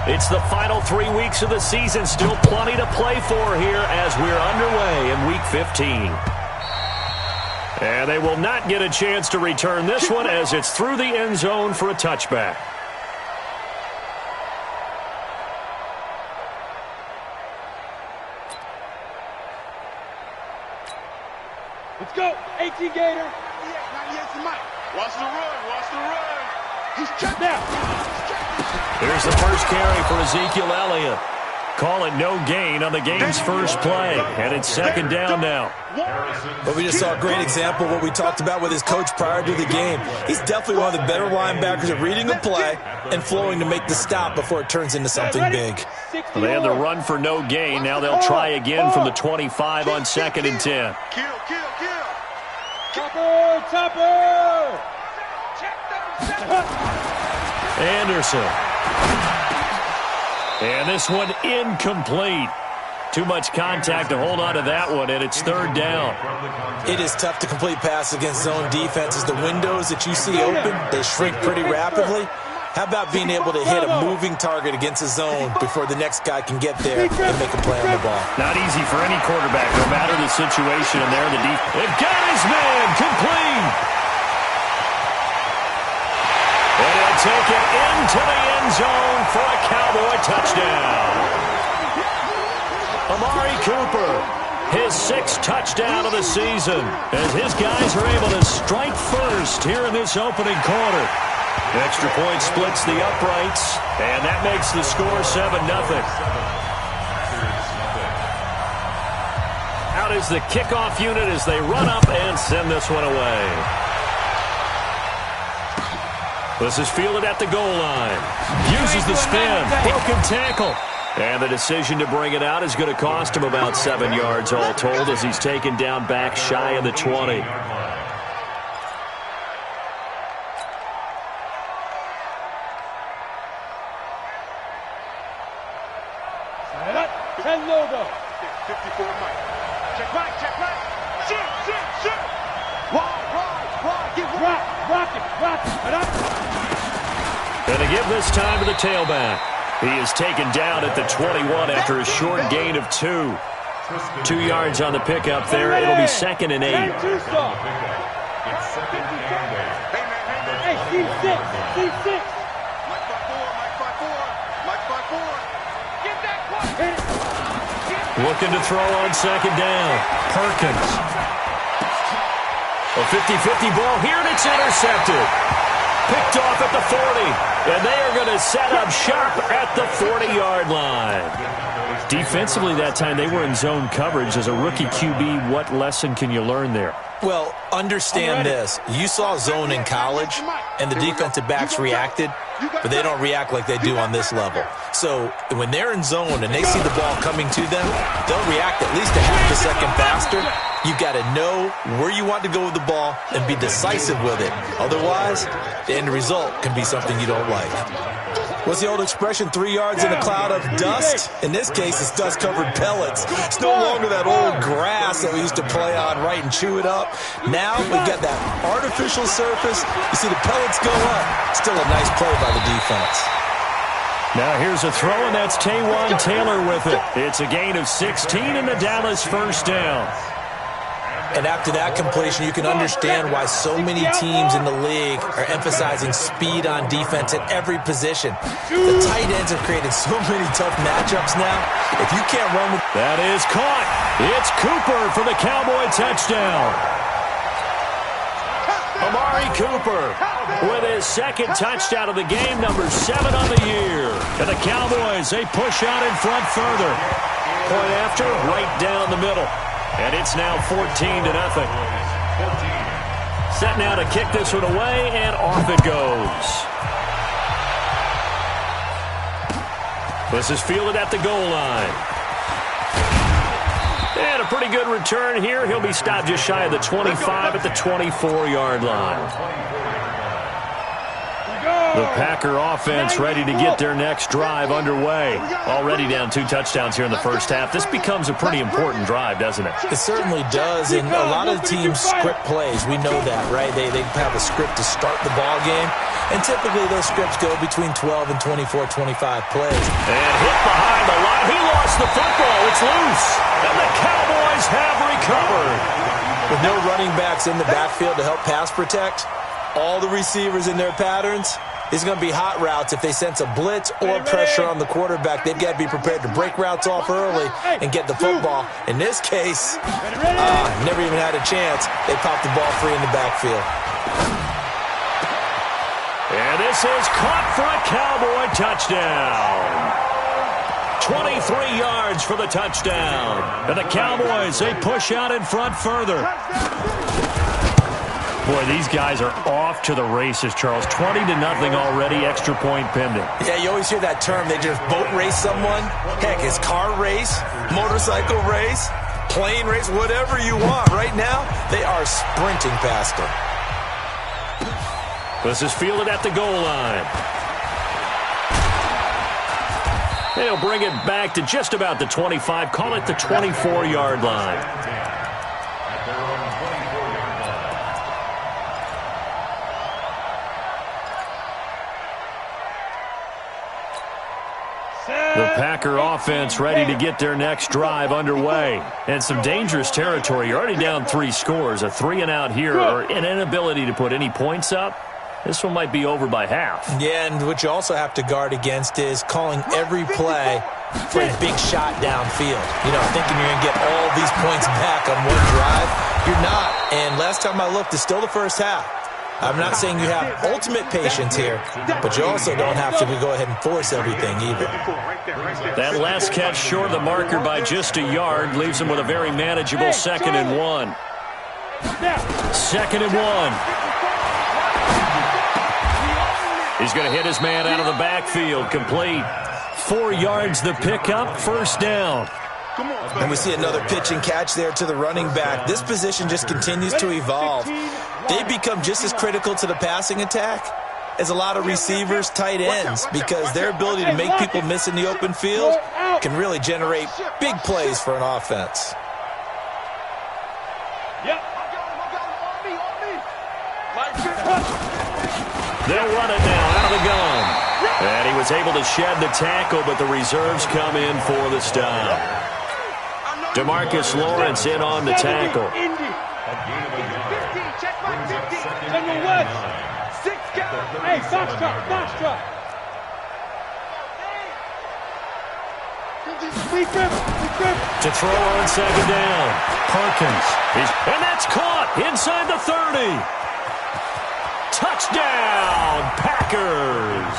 It's the final 3 weeks of the season. Still plenty to play for here as we're underway in Week 15. And they will not get a chance to return this one as it's through the end zone for a touchback. Let's go, 18 Gator. Watch the run. He's checked now. Here's the first carry for Ezekiel Elliott. Call it no gain on the game's first play. And it's second down now. But we just saw a great example of what we talked about with his coach prior to the game. He's definitely one of the better linebackers at reading the play and flowing to make the stop before it turns into something big. Well, they had the run for no gain. Now they'll try again from the 25 on 2nd and 10. Kill. Topper. Anderson. And this one incomplete. Too much contact to hold on to that one, and it's third down. It is tough to complete passes against zone defenses. The windows that you see open, they shrink pretty rapidly. How about being able to hit a moving target against a zone before the next guy can get there and make a play on the ball? Not easy for any quarterback, no matter the situation. And there, they've got his man complete. And he'll take it into the end zone for a Cowboy touchdown. Amari Cooper, his 6th touchdown of the season, as his guys are able to strike first here in this opening quarter. Extra point splits the uprights, and that makes the score 7-0. Out is the kickoff unit as they run up and send this one away. This is fielded at the goal line. Uses the spin. Broken tackle. And the decision to bring it out is going to cost him about 7 yards all told as he's taken down back shy of the 20. Logo. 54 Mike. Check right. Shoot. Rock it. And they give this time to the tailback. He is taken down at the 21 after a short gain of 2. 2 yards on the pickup there. It'll be 2nd and 8. Hey, C6. Mike 5-4. Get that one. Looking to throw on 2nd down. Perkins. A 50-50 ball here, and it's intercepted. Picked off at the 40, and they are going to set up shop at the 40-yard line. Defensively that time, they were in zone coverage. As a rookie QB, what lesson can you learn there? Well, understand this. You saw zone in college, and the defensive backs reacted, but they don't react like they do on this level. So when they're in zone and they see the ball coming to them, they'll react at least a half a second faster. You've got to know where you want to go with the ball and be decisive with it. Otherwise, the end result can be something you don't like. What's the old expression, 3 yards in a cloud of dust? In this case, it's dust-covered pellets. It's no longer that old grass that we used to play on, right, and chew it up. Now we've got that artificial surface. You see the pellets go up. Still a nice play by the defense. Now here's a throw, and that's Taywan Taylor with it. It's a gain of 16 in the Dallas first down. And after that completion, you can understand why so many teams in the league are emphasizing speed on defense at every position. The tight ends have created so many tough matchups now. If you can't run with... That is caught. It's Cooper for the Cowboy touchdown. Amari Cooper with his 2nd touchdown of the game, number 7 on the year. And the Cowboys, they push out in front further. Point after, right down the middle. And it's now 14-0. Set now to kick this one away, and off it goes. This is fielded at the goal line. And a pretty good return here. He'll be stopped just shy of the 25 at the 24-yard line. Go! The Packer offense ready to get their next drive underway. Already down 2 touchdowns here in the first half. This becomes a pretty important drive, doesn't it? It certainly does, and a lot of the teams script plays. We know that, right? They have a script to start the ball game, and typically those scripts go between 12 and 24, 25 plays. And hit behind the line. He lost the football. It's loose. And the Cowboys have recovered. With no running backs in the backfield to help pass protect, all the receivers in their patterns, it's going to be hot routes. If they sense a blitz or pressure on the quarterback, they've got to be prepared to break routes off early and get the football. In this case, never even had a chance. They popped the ball free in the backfield. And this is caught for a Cowboy touchdown. 23 yards for the touchdown. And the Cowboys, they push out in front further. Boy, these guys are off to the races, Charles. 20-0 already, extra point pending. Yeah, you always hear that term. They just boat race someone. Heck, it's car race, motorcycle race, plane race, whatever you want. Right now, they are sprinting past them. This is fielded at the goal line. They'll bring it back to just about the 25. Call it the 24-yard line. The Packer offense ready to get their next drive underway. And some dangerous territory. You're already down 3 scores. A 3-and-out here or an inability to put any points up. This one might be over by half. Yeah, and what you also have to guard against is calling every play for a big shot downfield. You know, thinking you're going to get all these points back on one drive. You're not. And last time I looked, it's still the first half. I'm not saying you have ultimate patience here, but you also don't have to go ahead and force everything either. That last catch short of the marker by just a yard leaves him with a very manageable 2nd and 1. 2nd and 1. He's going to hit his man out of the backfield. Complete. 4 yards the pickup. First down. And we see another pitch and catch there to the running back. This position just continues to evolve. They become just as critical to the passing attack as a lot of receivers, tight ends, because their ability to make people miss in the open field can really generate big plays for an offense. They'll run it now out of the gun. And he was able to shed the tackle, but the reserves come in for the stop. DeMarcus Lawrence in on the tackle. Hey, Foxtrot. To throw on 2nd down. Perkins. And that's caught inside the 30. Touchdown, Packers.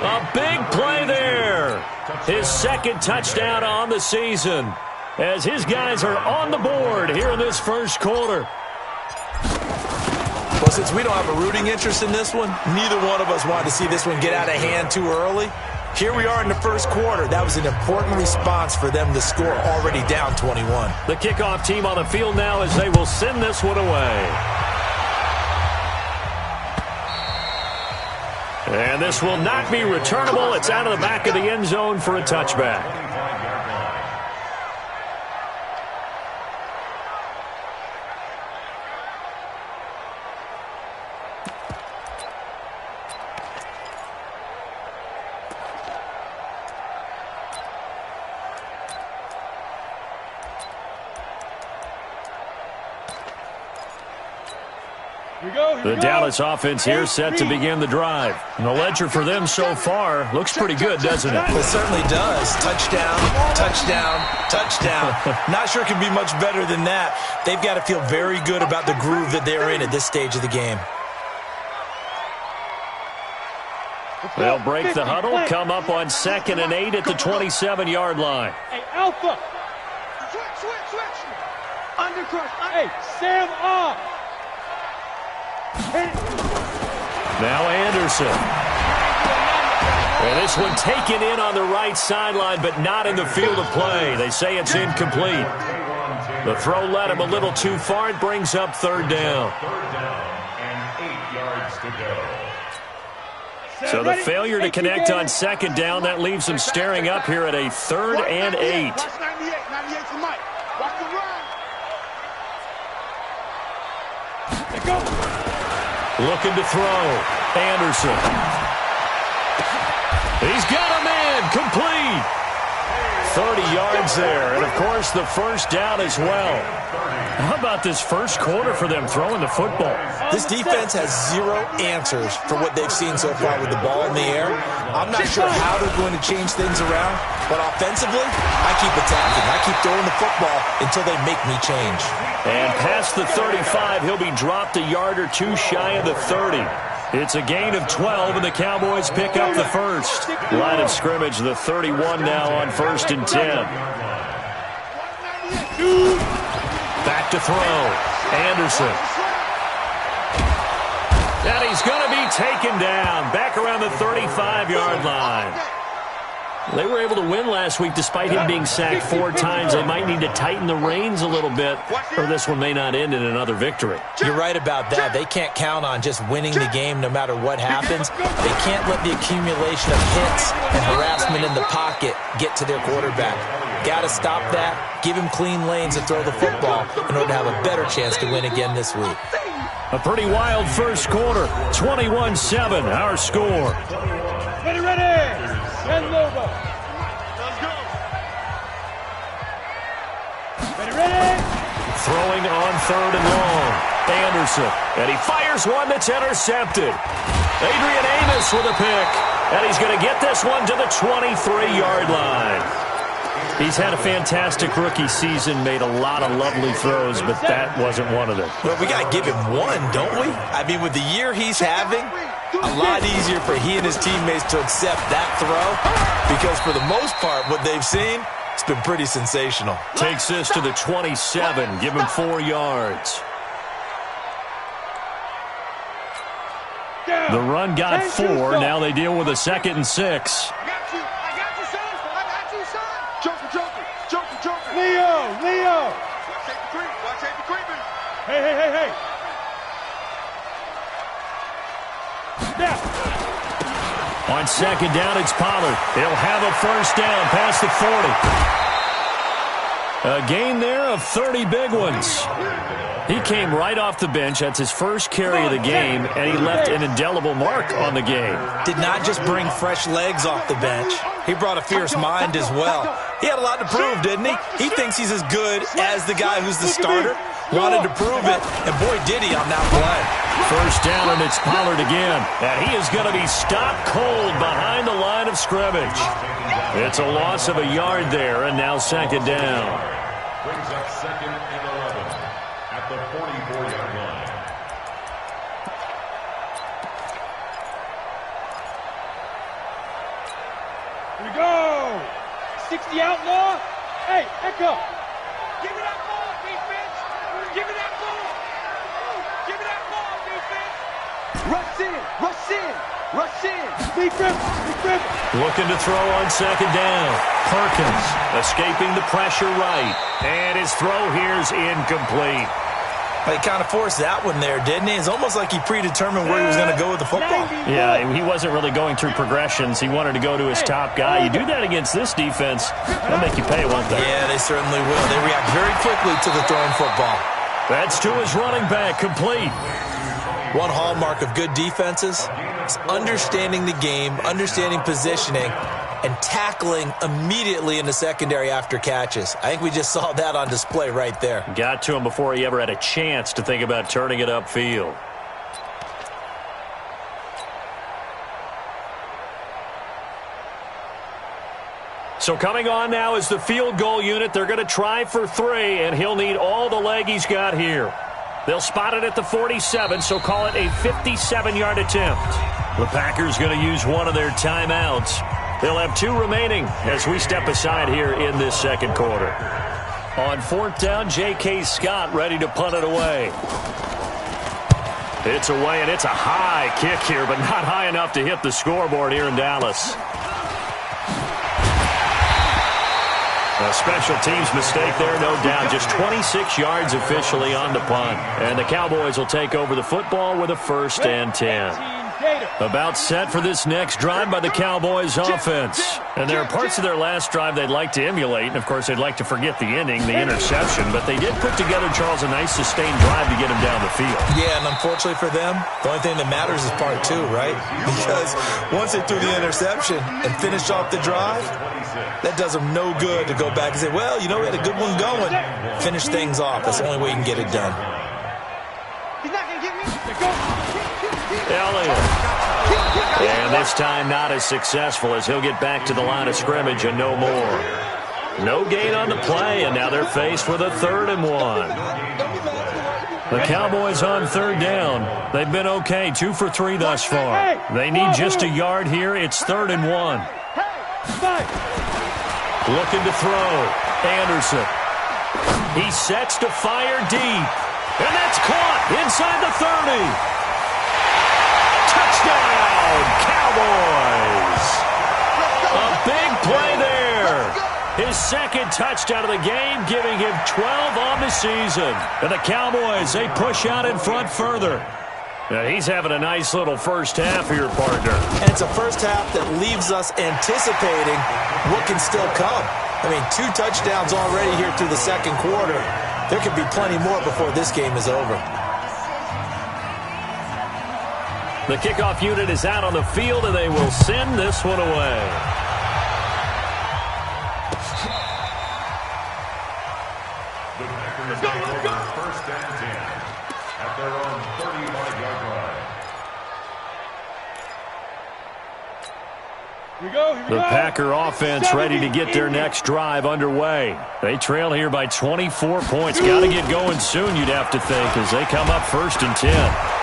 A big play there. His 2nd touchdown on the season as his guys are on the board here in this first quarter. Well, since we don't have a rooting interest in this one, neither one of us wanted to see this one get out of hand too early. Here we are in the first quarter. That was an important response for them to score, already down 21. The kickoff team on the field now as they will send this one away. And this will not be returnable. It's out of the back of the end zone for a touchback. The Dallas offense here set to begin the drive. And the ledger for them so far looks pretty good, doesn't it? It certainly does. Touchdown, touchdown, touchdown. Not sure it can be much better than that. They've got to feel very good about the groove that they're in at this stage of the game. They'll break the huddle, come up on 2nd and 8 at the 27-yard line. Hey, Alpha. Switch. Undercrush. Hey, Sam off. Now Anderson. And this one taken in on the right sideline, but not in the field of play. They say it's incomplete. The throw led him a little too far. It brings up 3rd down. 3rd down and 8 yards to go. So the failure to connect on second down, that leaves them staring up here at a 3rd and 8. Watch 98. 98 for Mike. Watch the run. Looking to throw. Anderson. He's got a man. Complete. 30 yards there. And, of course, the first down as well. How about this first quarter for them throwing the football? This defense has zero answers for what they've seen so far with the ball in the air. I'm not sure how they're going to change things around, but offensively, I keep attacking. I keep throwing the football until they make me change. And past the 35, he'll be dropped a yard or two shy of the 30. It's a gain of 12, and the Cowboys pick up the first. Line of scrimmage, the 31 now on 1st and 10. Back to throw. Anderson. And he's going to be taken down. Back around the 35-yard line. They were able to win last week despite him being sacked 4 times. They might need to tighten the reins a little bit, or this one may not end in another victory. You're right about that. They can't count on just winning the game no matter what happens. They can't let the accumulation of hits and harassment in the pocket get to their quarterback. Got to stop that, give him clean lanes to throw the football in order to have a better chance to win again this week. A pretty wild first quarter. 21-7, our score. Ready. Send over. Let's go. Ready. Throwing on 3rd and long. Anderson. And he fires one that's intercepted. Adrian Amos with a pick. And he's going to get this one to the 23-yard line. He's had a fantastic rookie season, made a lot of lovely throws, but that wasn't one of them. Well, we got to give him one, don't we? I mean, with the year he's having, a lot easier for he and his teammates to accept that throw because for the most part, what they've seen, it's been pretty sensational. Takes this to the 27, give him 4 yards. The run got 4, now they deal with a 2nd and 6. I got you, son. I got you, son. Joker. Leo. Watch safety creeping. Hey. Step. On 2nd down, it's Pollard. He'll have a first down past the 40. A gain there of 30 big ones. He came right off the bench. That's his first carry of the game, and he left an indelible mark on the game. Did not just bring fresh legs off the bench. He brought a fierce mind as well. He had a lot to prove, didn't he? He thinks he's as good as the guy who's the starter. Wanted to prove it, and boy, did he on that play. First down, and it's Pollard again. And he is going to be stopped cold behind the line of scrimmage. It's a loss of a yard there, and now 2nd down. Brings up 2nd and 11 at the 44-yard line. Here we go. 60 outlaw. Hey, Echo. Give me that ball, defense. Give me that ball. Give me that ball, defense. Rush in. Big grip. Looking to throw on 2nd down. Perkins escaping the pressure right. And his throw here is incomplete. He kind of forced that one there, didn't he? It's almost like he predetermined where he was going to go with the football. Yeah, he wasn't really going through progressions. He wanted to go to his top guy. You do that against this defense, they'll make you pay, won't they? Yeah, they certainly will. They react very quickly to the throwing football. That's to his running back, complete. One hallmark of good defenses is understanding the game, understanding positioning, and tackling immediately in the secondary after catches. I think we just saw that on display right there. Got to him before he ever had a chance to think about turning it upfield. So coming on now is the field goal unit. They're going to try for 3, and he'll need all the leg he's got here. They'll spot it at the 47, so call it a 57-yard attempt. The Packers going to use one of their timeouts. They'll have 2 remaining as we step aside here in this 2nd quarter. On 4th down, J.K. Scott ready to punt it away. It's away, and it's a high kick here, but not high enough to hit the scoreboard here in Dallas. A special teams mistake there, no doubt. Just 26 yards officially on the punt. And the Cowboys will take over the football with a 1st and 10. About set for this next drive by the Cowboys offense. And there are parts of their last drive they'd like to emulate. And, of course, they'd like to forget the inning, the interception. But they did put together, Charles, a nice sustained drive to get him down the field. Yeah, and unfortunately for them, the only thing that matters is part two, right? Because once they threw the interception and finished off the drive, that does them no good to go back and say, well, you know, we had a good one going. Finish things off. That's the only way you can get it done. He's not going to get me. Elliott. And this time not as successful as he'll get back to the line of scrimmage and no more. No gain on the play, and now they're faced with a 3rd and 1. The Cowboys on 3rd down. They've been okay, 2 for 3 thus far. They need just a yard here. It's 3rd and 1. Looking to throw. Anderson. He sets to fire deep. And that's caught inside the 30. Touchdown, Cowboys! A big play there. His 2nd touchdown of the game, giving him 12 on the season. And the Cowboys, they push out in front further. Now, he's having a nice little first half here, partner. And it's a first half that leaves us anticipating what can still come. I mean, 2 touchdowns already here through the 2nd quarter. There could be plenty more before this game is over. The kickoff unit is out on the field, and they will send this one away. The Packers take over 1st and 10 at their own 35-yard line. Here we go. The Packer offense ready to get their next drive underway. They trail here by 24 points. Got to get going soon, you'd have to think, as they come up 1st and 10.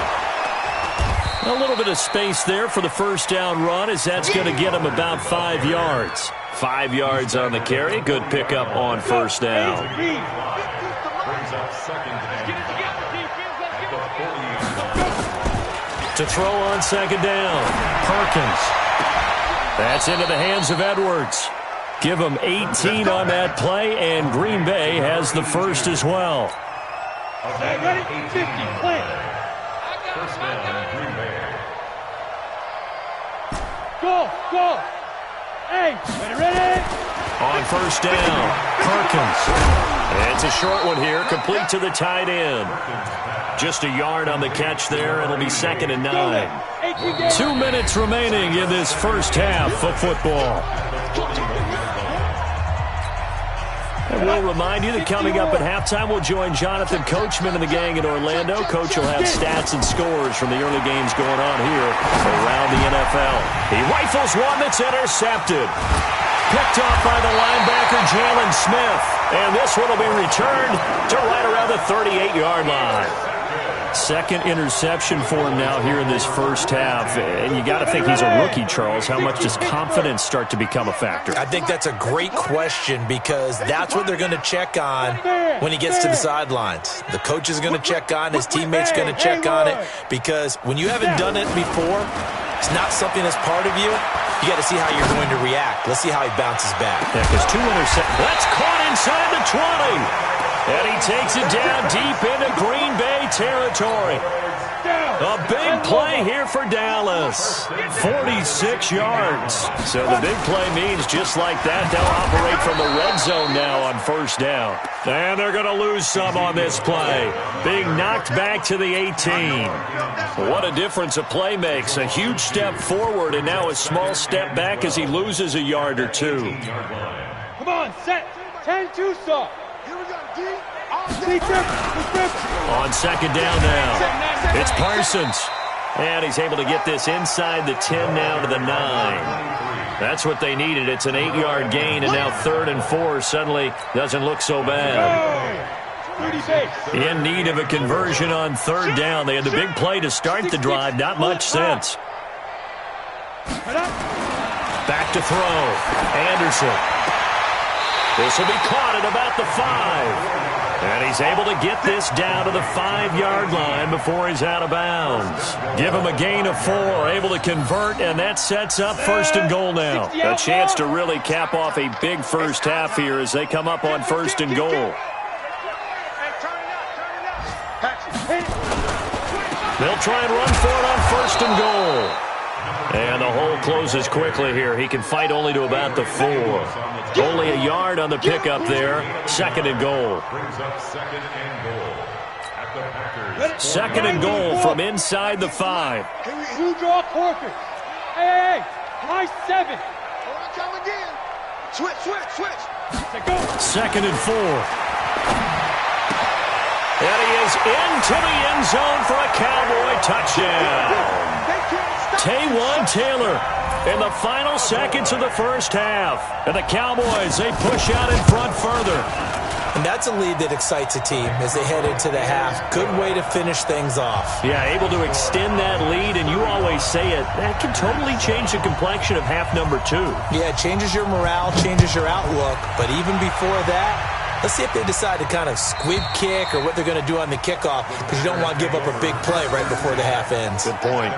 A little bit of space there for the first down run, as that's going to get him about 5 yards. 5 yards on the carry. Good pickup on 1st down. Brings up 2nd and 5 at the 40. To throw on 2nd down, Perkins. That's into the hands of Edwards. Give him 18 on that play, and Green Bay has the first as well. Ready? 50, play. 1st down, Green Bay. Go. Hey, ready? On 1st down, Perkins. It's a short one here, complete to the tight end. Just a yard on the catch there. It'll be 2nd and 9. 2 minutes remaining in this first half of football. And we'll remind you that coming up at halftime, we'll join Jonathan Coachman and the gang in Orlando. Coach will have stats and scores from the early games going on here around the NFL. He rifles one that's intercepted. Picked off by the linebacker, Jalen Smith. And this one will be returned to right around the 38-yard line. 2nd interception for him now here in this first half. And you got to think he's a rookie, Charles. How much does confidence start to become a factor? I think that's a great question, because that's what they're going to check on when he gets to the sidelines. The coach is going to check on, his teammates going to check on it, because when you haven't done it before, it's not something that's part of you. You got to see how you're going to react. Let's see how he bounces back. Yeah, because 2 interceptions. That's caught inside the 20. And he takes it down deep into Green Bay territory. A big play here for Dallas. 46 yards. So the big play means just like that, they'll operate from the red zone now on 1st down. And they're going to lose some on this play. Being knocked back to the 18. What a difference a play makes. A huge step forward and now a small step back as he loses a yard or 2. Come on, set. 10-2 stop. On 2nd down now, it's Parsons. And he's able to get this inside the 10 now to the 9. That's what they needed. It's an 8-yard gain, and now 3rd and 4 suddenly doesn't look so bad. In need of a conversion on 3rd down. They had the big play to start the drive. Not much sense. Back to throw. Anderson. This will be caught at about the 5. And he's able to get this down to the 5-yard line before he's out of bounds. Give him a gain of 4, able to convert, and that sets up 1st and goal now. A chance to really cap off a big first half here as they come up on 1st and goal. They'll try and run for it on 1st and goal. And the hole closes quickly here. He can fight only to about the 4. Only a yard on the pickup there. 2nd and goal. Brings up 2nd and goal at the Packers. 2nd and goal from inside the 5. Who draw corkers? Hey, my 7. Come again. Switch. 2nd and 4. And he is into the end zone for a Cowboy touchdown. Taywan Taylor in the final seconds of the first half. And the Cowboys, they push out in front further. And that's a lead that excites a team as they head into the half. Good way to finish things off. Yeah, able to extend that lead, and you always say it, that can totally change the complexion of half number 2. Yeah, it changes your morale, changes your outlook. But even before that, let's see if they decide to kind of squib kick or what they're going to do on the kickoff, because you don't want to give up a big play right before the half ends. Good point.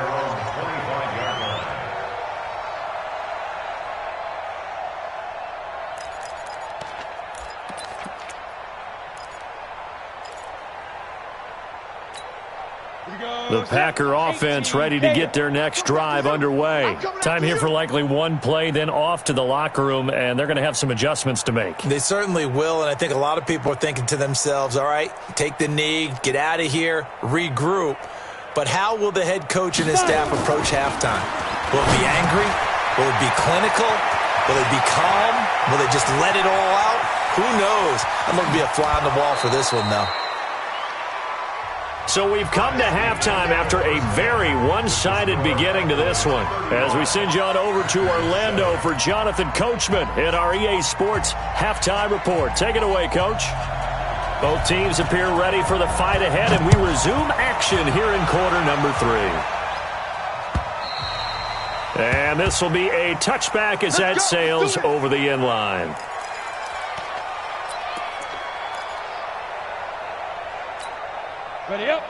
The Packer offense ready to get their next drive underway. Time here for likely one play, then off to the locker room, and they're going to have some adjustments to make. They certainly will, and I think a lot of people are thinking to themselves, all right, take the knee, get out of here, regroup. But how will the head coach and his staff approach halftime? Will it be angry? Will it be clinical? Will it be calm? Will they just let it all out? Who knows? I'm going to be a fly on the wall for this one, though. So we've come to halftime after a very one-sided beginning to this one. As we send you on over to Orlando for Jonathan Coachman in our EA Sports Halftime Report. Take it away, Coach. Both teams appear ready for the fight ahead, and we resume action here in quarter number 3. And this will be a touchback as that sails over the end line.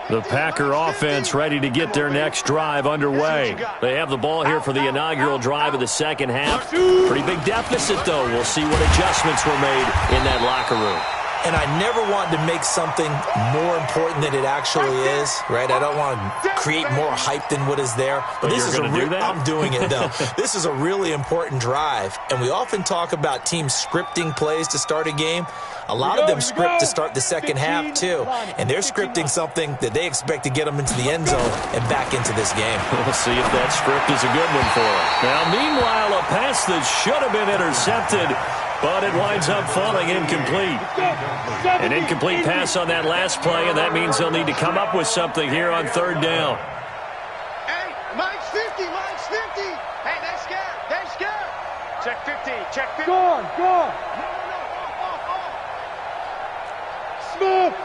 The Packer offense ready to get their next drive underway. They have the ball here for the inaugural drive of the second half. Pretty big deficit, though. We'll see what adjustments were made in that locker room. And I never want to make something more important than it actually is, right? I don't want to create more hype than what is there. But this is I'm doing it, though. This is a really important drive. And we often talk about teams scripting plays to start a game. A lot of them script to start the second half, too. And they're scripting something that they expect to get them into the end zone and back into this game. We'll see if that script is a good one for them. Now, meanwhile, a pass that should have been intercepted, but it winds up falling incomplete. An incomplete pass on that last play, and that means they'll need to come up with something here on third down. Hey, Mike's 50, Mike's 50. Hey, they're scared. Check 50, check 50. Gone. No. Smith.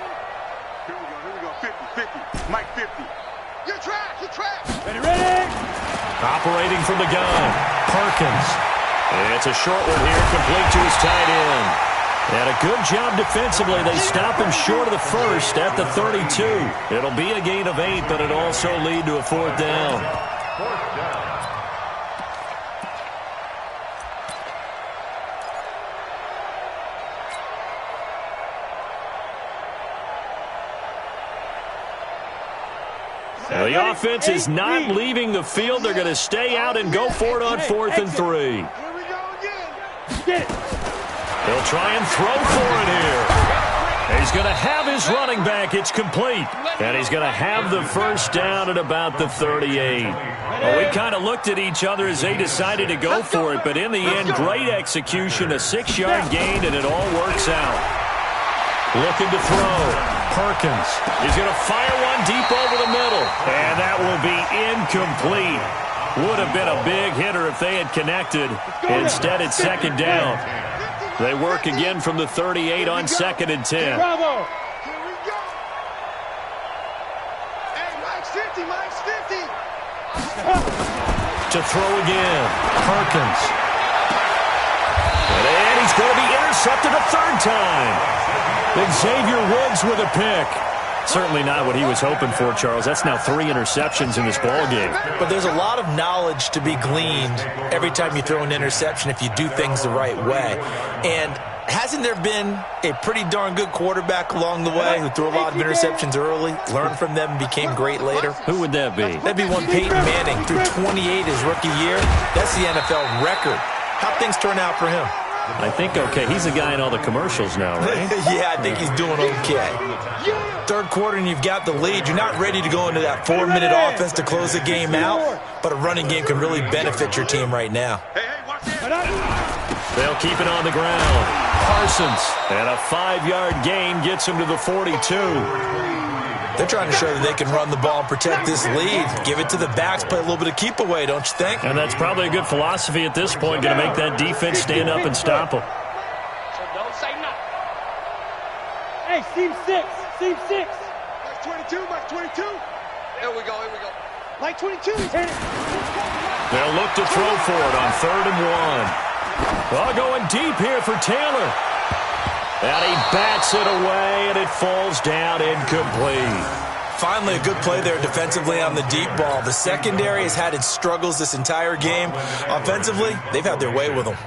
Here we go, 50. Mike 50. You're trapped. Ready. Operating from the gun, Perkins. It's a short one here, complete to his tight end. And a good job defensively. They stop him short of the first at the 32. It'll be a gain of 8, but it'll also lead to a fourth down. Fourth down. Now, the offense is not leaving the field. They're going to stay out and go for it on 4th and 3. Here we go again. Get it. He'll try and throw for it here. He's going to have his running back. It's complete. And he's going to have the first down at about the 38. Well, we kind of looked at each other as they decided to go for it. But in the end, great execution, a 6-yard gain, and it all works out. Looking to throw. Perkins. He's going to fire one deep over the middle. And that will be incomplete. Would have been a big hitter if they had connected. Instead, it's second down. They work again from the 38 on 2nd and 10. Bravo. Here we go. Hey, Mike's 50. To throw again. Perkins. And he's going to be intercepted a third time. Xavier Woods with a pick. Certainly not what he was hoping for, Charles. That's now 3 interceptions in this ballgame. But there's a lot of knowledge to be gleaned every time you throw an interception if you do things the right way. And Hasn't there been a pretty darn good quarterback along the way who threw a lot of interceptions early, learned from them, and became great later? Who would that be? That'd be one Peyton Manning. Threw 28 his rookie year. That's the NFL record. How'd things turn out for him? I think okay. He's the guy in all the commercials now, right? Yeah, I think he's doing okay. Third quarter and you've got the lead. You're not ready to go into that 4-minute offense to close the game out, but a running game can really benefit your team right now. They'll keep it on the ground. Parsons, and a 5-yard gain gets him to the 42. They're trying to show that they can run the ball and protect this lead. Give it to the backs, play a little bit of keep away, don't you think? And that's probably a good philosophy at this point, going to make that defense stand up and stop them. So don't say nothing. Hey, seam 6. Seam 6. Mike 22, Mike 22. Here we go, here we go. Mike 22. They'll look to throw for it on 3rd and 1. Well, going deep here for Taylor. And he bats it away, and it falls down incomplete. Finally, a good play there defensively on the deep ball. The secondary has had its struggles this entire game. Offensively, they've had their way with them.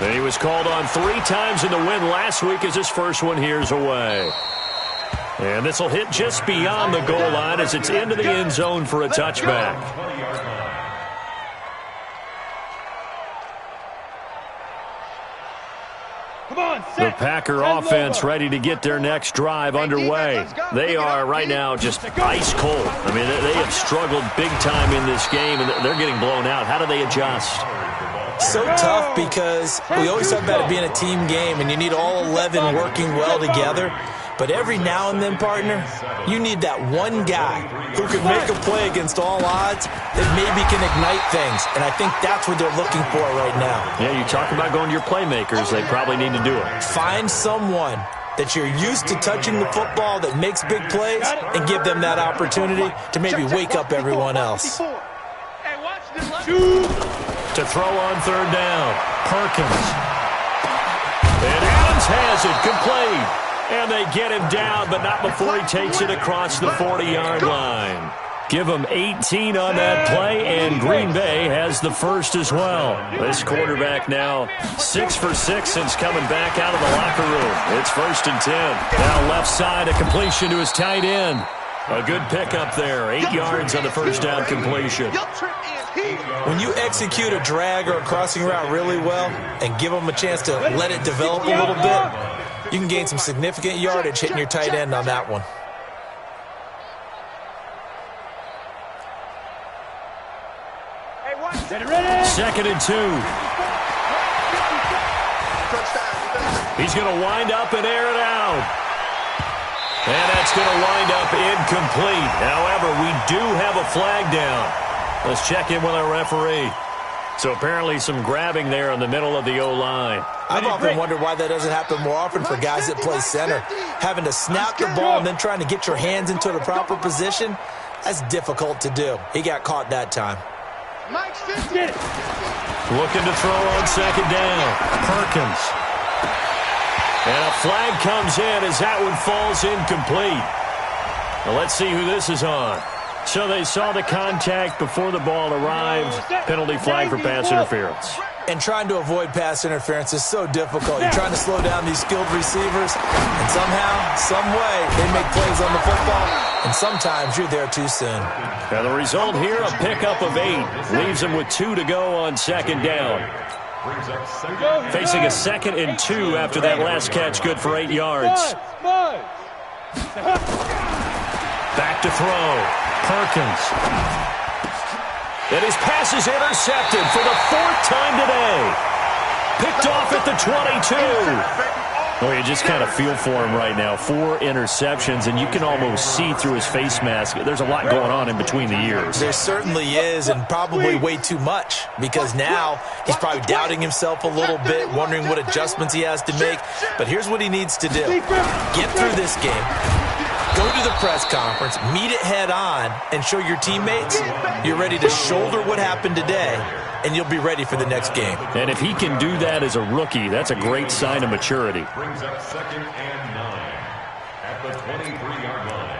And he was called on 3 times in the win last week as his first one here's away. And this will hit just beyond the goal line as it's into the end zone for a touchback. The Packer offense ready to get their next drive underway. They are right now just ice cold. I mean, they have struggled big time in this game, and they're getting blown out. How do they adjust? So tough because we always talk about it being a team game, and you need all 11 working well together. But every now and then, partner, you need that one guy who can make a play against all odds that maybe can ignite things. And I think that's what they're looking for right now. Yeah, you talk about going to your playmakers. They probably need to do it. Find someone that you're used to touching the football that makes big plays and give them that opportunity to maybe wake up everyone else. Hey, watch this. To throw on 3rd down, Perkins. And Adams has it, complete. And they get him down, but not before he takes it across the 40-yard line. Give him 18 on that play, and Green Bay has the first as well. This quarterback now 6 for 6 since coming back out of the locker room. It's 1st and 10. Now left side, a completion to his tight end. A good pickup there, 8 yards on the first down completion. When you execute a drag or a crossing route really well and give them a chance to let it develop a little bit, you can gain some significant yardage hitting your tight end on that one. Second and 2. He's going to wind up and air it out. And that's going to wind up incomplete. However, we do have a flag down. Let's check in with our referee. So apparently some grabbing there in the middle of the O-line. I've often wondered why that doesn't happen more often for guys that play center. Having to snap the ball and then trying to get your hands into the proper position, that's difficult to do. He got caught that time. Looking to throw on 2nd down. Perkins. And a flag comes in as that one falls incomplete. Well, let's see who this is on. So they saw the contact before the ball arrived. Penalty flag for pass interference. And trying to avoid pass interference is so difficult. You're trying to slow down these skilled receivers, and somehow, some way, they make plays on the football, and sometimes you're there too soon. Now the result here, a pickup of 8. Leaves them with 2 to go on 2nd down. Facing a 2nd and 2 after that last catch, good for 8 yards. Back to throw. Perkins. And his pass is intercepted for the 4th time today. Picked off at the 22. Oh, you just kind of feel for him right now. 4 interceptions, and you can almost see through his face mask. There's a lot going on in between the ears. There certainly is, and probably way too much, because now he's probably doubting himself a little bit, wondering what adjustments he has to make. But here's what he needs to do. Get through this game. Go to the press conference, meet it head on, and show your teammates you're ready to shoulder what happened today, and you'll be ready for the next game. And if he can do that as a rookie, that's a great sign of maturity. Brings up 2nd and 9 at the 23-yard line.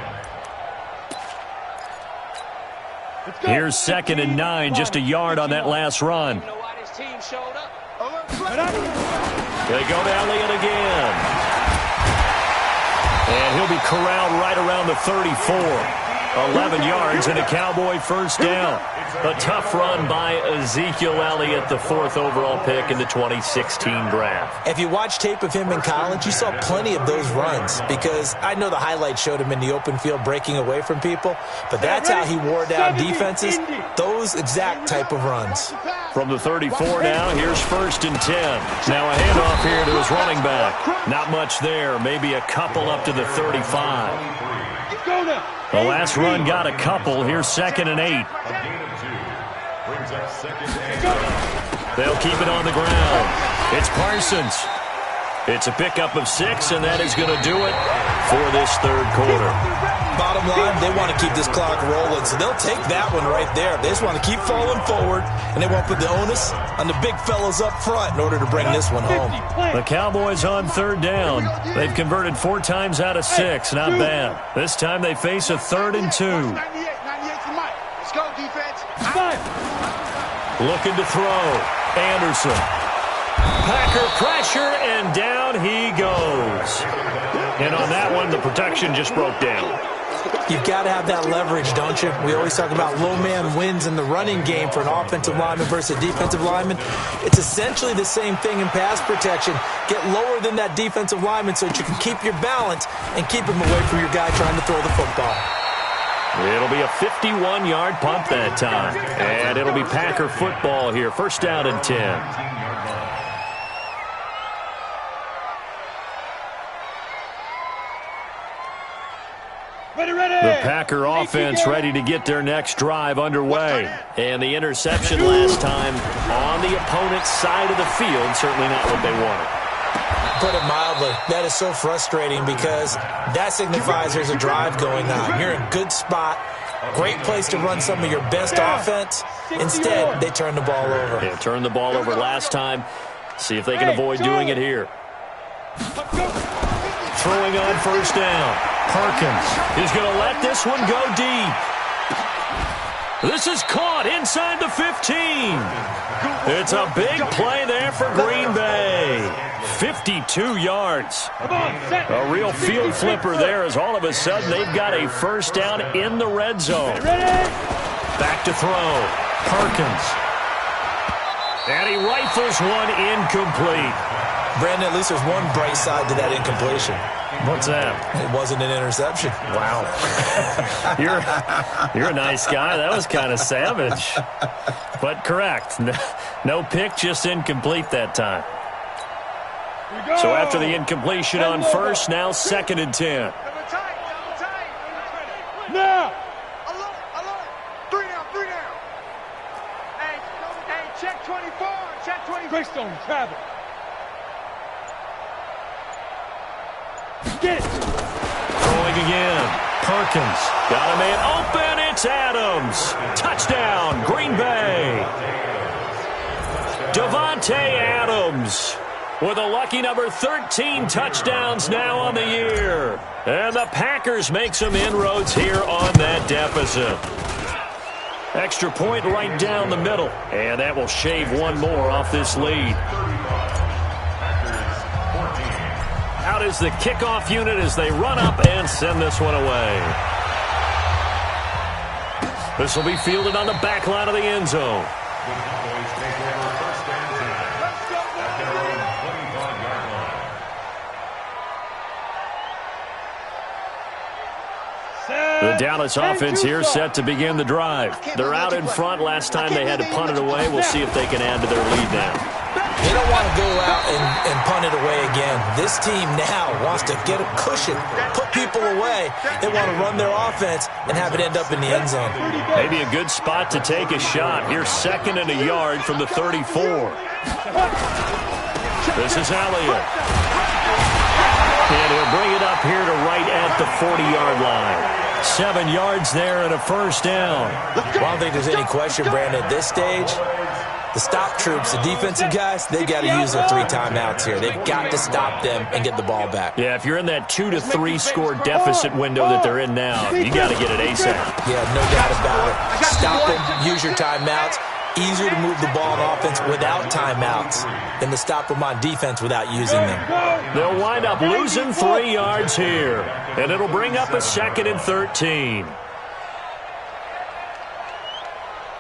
Here's 2nd and 9, just a yard on that last run. You know why this team showed up? They go to Elliott again. And he'll be corralled right around the 34. 11 yards and a Cowboy first down. A tough run by Ezekiel Elliott, the 4th overall pick in the 2016 draft. If you watch tape of him in college, you saw plenty of those runs because I know the highlights showed him in the open field breaking away from people, but that's how he wore down defenses, those exact type of runs. From the 34 now, here's 1st and 10. Now a handoff here to his running back. Not much there, maybe a couple up to the 35. The last run got a couple. Here's 2nd and 8. They'll keep it on the ground. It's Parsons. It's a pickup of 6, and that is going to do it for this 3rd quarter. Bottom line, they want to keep this clock rolling, so they'll take that one right there. They just want to keep falling forward, and they won't put the onus on the big fellas up front in order to bring this one home. The Cowboys on 3rd down. They've converted 4 times out of 6. Not bad. This time they face a 3rd and 2. Let's go, defense. Looking to throw. Anderson. Packer pressure, and down he goes. And on that one, the protection just broke down. You've got to have that leverage, don't you? We always talk about low man wins in the running game for an offensive lineman versus a defensive lineman. It's essentially the same thing in pass protection. Get lower than that defensive lineman so that you can keep your balance and keep him away from your guy trying to throw the football. It'll be a 51-yard punt that time. And it'll be Packer football here. 1st down and 10. The Packer offense ready to get their next drive underway. And the interception last time on the opponent's side of the field, certainly not what they wanted. Put it mildly, that is so frustrating because that signifies there's a drive going on. You're in a good spot, great place to run some of your best offense. Instead, they turn the ball over. Yeah, turned the ball over last time. See if they can avoid doing it here. Throwing on 1st down. Perkins is going to let this one go deep. This is caught inside the 15. It's a big play there for Green Bay. 52 yards. A real field flipper there as all of a sudden they've got a 1st down in the red zone. Back to throw. Perkins. And he rifles one incomplete. Brandon, at least there's one bright side to that incompletion. What's that? It wasn't an interception. Wow. You're a nice guy. That was kind of savage. But correct. No pick, just incomplete that time. So after the incompletion on 1st, now 2nd and 10. Now. Alert. 3 down. Hey, check 24. Check 24. Greystone, travel. Get it. Throwing again. Perkins. Got a man open. It's Adams. Touchdown, Green Bay. Davante Adams with a lucky number 13 touchdowns now on the year. And the Packers make some inroads here on that deficit. Extra point right down the middle. And that will shave one more off this lead. Out is the kickoff unit as they run up and send this one away. This will be fielded on the back line of the end zone. The Dallas offense here set to begin the drive. They're out in front. Last time they had to punt it away. We'll see if they can add to their lead now. They don't want to go out and punt it away again. This team now wants to get a cushion, put people away. They want to run their offense and have it end up in the end zone. Maybe a good spot to take a shot. Here's 2nd and a yard from the 34. This is Elliott. And he'll bring it up here to right at the 40-yard line. 7 yards there and a 1st down. I don't think there's any question, Brandon, at this stage, The stop troops, the defensive guys, they got to use their 3 timeouts here. They've got to stop them and get the ball back. Yeah, if you're in that 2 to 3 score deficit window that they're in now, you got to get it ASAP. Yeah, no doubt about it. Stop them, use your timeouts. Easier to move the ball on offense without timeouts than to stop them on defense without using them. They'll wind up losing 3 yards here, and it'll bring up a 2nd and 13.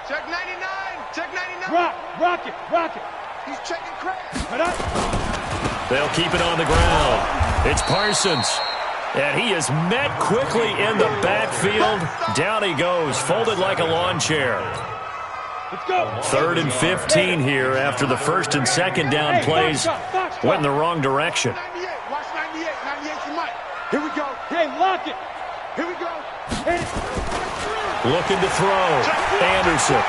Check 99. Check 99. Rock it. He's checking crack. They'll keep it on the ground. It's Parsons. And he is met quickly in the backfield. Down he goes, folded like a lawn chair. Let's go. 3rd and 15 here after the 1st and 2nd down plays went in the wrong direction. 98. Watch 98. 98's the mic. Here we go. Hey, lock it. Here we go. Hit it. Looking to throw. Anderson.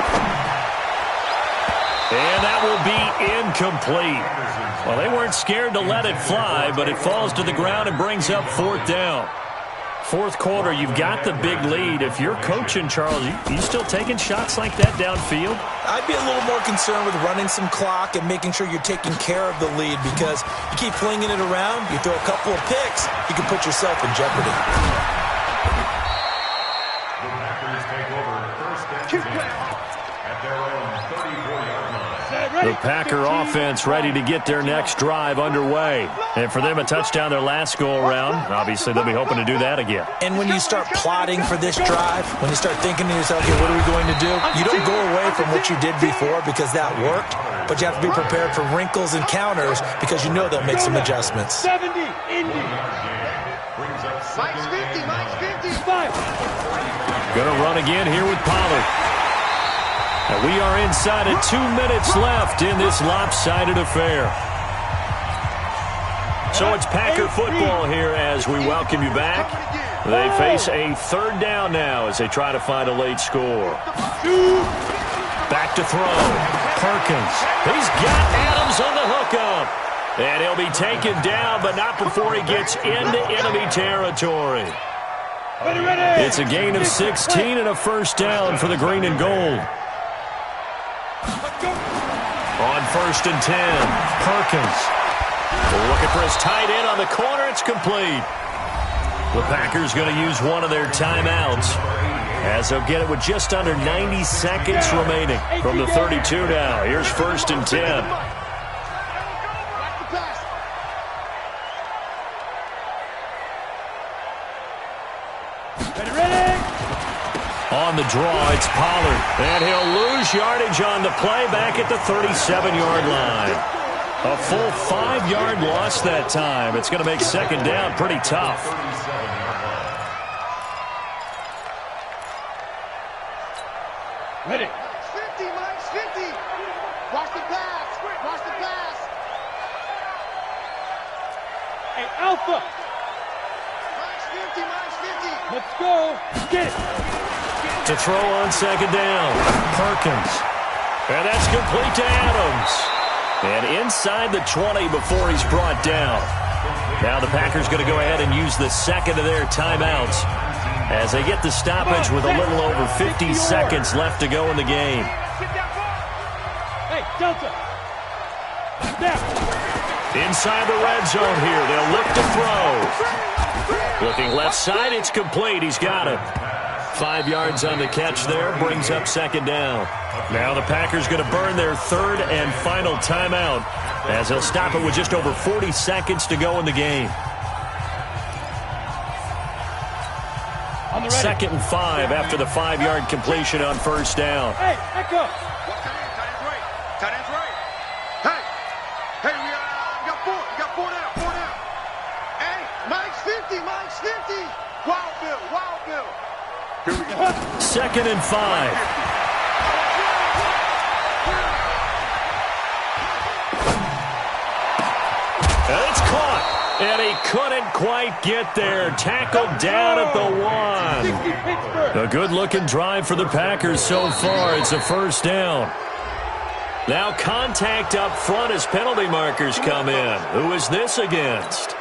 And that will be incomplete. Well, they weren't scared to let it fly, but it falls to the ground and brings up 4th down. 4th quarter, you've got the big lead. If you're coaching, Charles, you still taking shots like that downfield? I'd be a little more concerned with running some clock and making sure you're taking care of the lead, because you keep flinging it around, you throw a couple of picks, you can put yourself in jeopardy. The Packers take over 1st and 10 at their own 34-yard line. The Packer offense ready to get their next drive underway. And for them, a touchdown their last go-around. Obviously, they'll be hoping to do that again. And when you start plotting for this drive, when you start thinking to yourself, okay, what are we going to do? You don't go away from what you did before because that worked, but you have to be prepared for wrinkles and counters because you know they'll make some adjustments. 70, Indy. Mike's 50. Mike's 50. 5. Going to run again here with Pollard. And we are inside of 2 minutes left in this lopsided affair. So it's Packer football here as we welcome you back. They face a 3rd down now as they try to find a late score. Back to throw. Perkins. He's got Adams on the hookup. And he'll be taken down, but not before he gets into enemy territory. It's a gain of 16 and a 1st down for the green and gold. On 1st and 10, Perkins. Looking for his tight end on the corner. It's complete. The Packers going to use one of their timeouts as they'll get it with just under 90 seconds remaining from the 32 now. Here's 1st and 10. On the draw, it's Pollard. And he'll lose yardage on the play back at the 37-yard line. A full 5-yard loss that time. It's going to make 2nd down pretty tough. Ready. Mike's 50. Mike's 50. Watch the pass. Watch the pass. Hey, Alpha. Mike's 50. Mike's 50. Let's go. Get it. To throw on 2nd down, Perkins. And that's complete to Adams. And inside the 20 before he's brought down. Now the Packers going to go ahead and use the 2nd of their timeouts as they get the stoppage with a little over 50 seconds left to go in the game. Hey, Delta. Down. Inside the red zone here. They'll look to throw. Looking left side, it's complete. He's got it. 5 yards on the catch there, brings up 2nd down. Now the Packers going to burn their 3rd and final timeout as they'll stop it with just over 40 seconds to go in the game. 2nd and 5 after the 5-yard completion on 1st down. Hey, echo. Tight end's right. Hey, we got 4. We got 4 now. 4 now. Hey, Mike's 50. Mike's 50. Wild Bill. Here we go. 2nd and 5. And it's caught. And he couldn't quite get there. Tackled down at the 1. A good-looking drive for the Packers so far. It's a 1st down. Now contact up front as penalty markers come in. Who is this against?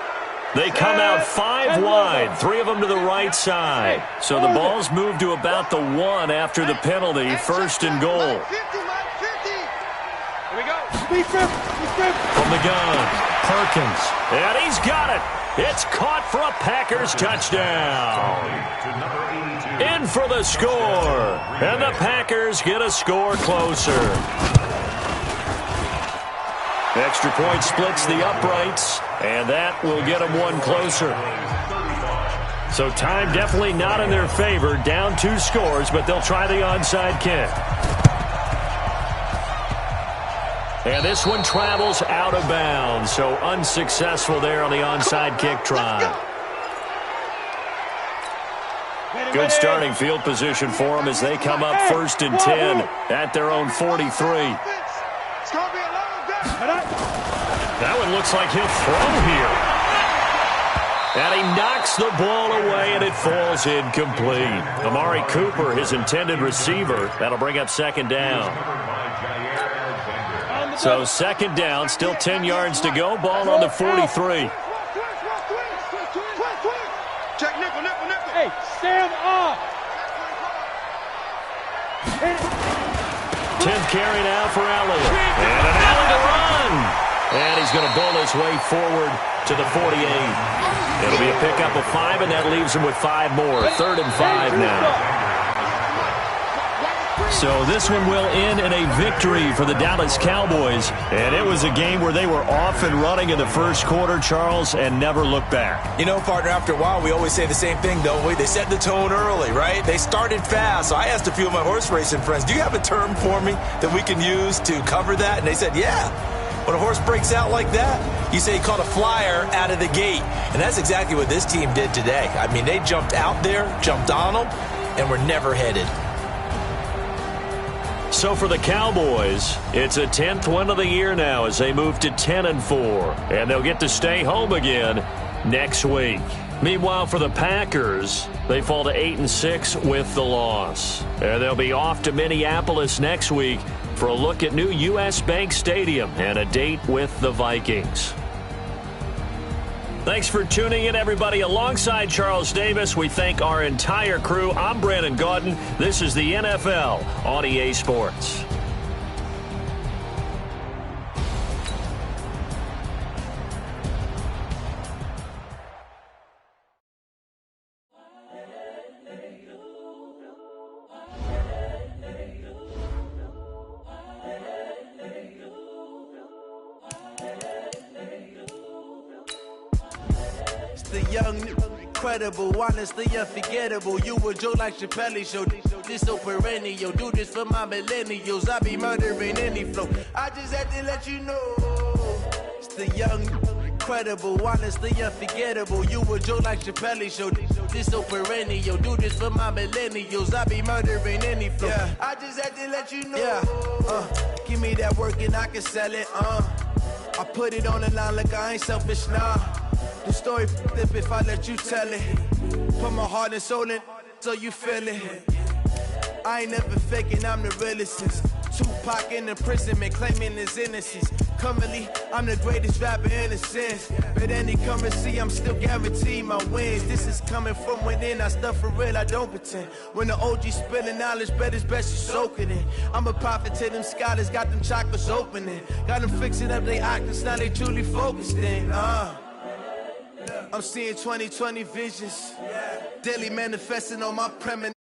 They come out 5 wide, 3 of them to the right side. So the ball's moved to about the 1 after the penalty, 1st and goal. From the gun, Perkins. And he's got it. It's caught for a Packers touchdown. In for the score. And the Packers get a score closer. Extra point splits the uprights, and that will get them one closer. So time definitely not in their favor. Down 2 scores, but they'll try the onside kick. And this one travels out of bounds, so unsuccessful there on the onside kick try. Good starting field position for them as they come up 1st and 10 at their own 43. That one looks like he'll throw here. And he knocks the ball away, and it falls incomplete. Amari Cooper, his intended receiver. That'll bring up 2nd down. So 2nd down, still 10 yards to go. Ball on the 43. Check nickel. Hey, stand up. 10th carry now for Elliott. And an alley to run. And he's going to bowl his way forward to the 48. It'll be a pickup of 5, and that leaves him with 5 more. 3rd and 5 now. So this one will end in a victory for the Dallas Cowboys. And it was a game where they were off and running in the first quarter, Charles, and never looked back. You know, partner, after a while, we always say the same thing, don't we? They set the tone early, right? They started fast. So I asked a few of my horse racing friends, do you have a term for me that we can use to cover that? And they said, yeah. When a horse breaks out like that, you say he caught a flyer out of the gate. And that's exactly what this team did today. I mean, they jumped out there, jumped on them, and were never headed. So for the Cowboys, it's a 10th win of the year now as they move to 10-4. And they'll get to stay home again next week. Meanwhile, for the Packers, they fall to 8-6 with the loss. And they'll be off to Minneapolis next week for a look at new U.S. Bank Stadium and a date with the Vikings. Thanks for tuning in, everybody. Alongside Charles Davis, we thank our entire crew. I'm Brandon Gaudin. This is the NFL on EA Sports. The young, incredible, honestly unforgettable. You a joke like Chappelle Show. This so perennial. Do this for my millennials. I be murdering any flow. I just had to let you know. It's the young, incredible, honestly unforgettable. You a joke like Chappelle Show. This so perennial. Do this for my millennials. I be murdering any flow. Yeah. I just had to let you know. Yeah. Give me that work and I can sell it. I put it on the line like I ain't selfish, nah. The story flip if I let you tell it. Put my heart and soul in so you feel it. I ain't never faking, I'm the realest since Tupac in imprisonment, claiming his innocence. Currently, I'm the greatest rapper in a sense. But any currency, I'm still guaranteed my wins. This is coming from within, I stuff for real, I don't pretend. When the OG spilling knowledge, bet it's best you soak it in. I'm a prophet to them scholars, got them chakras opening. Got them fixing up they octaves, now they truly focused in. I'm seeing 2020 visions. Daily manifesting on my premise.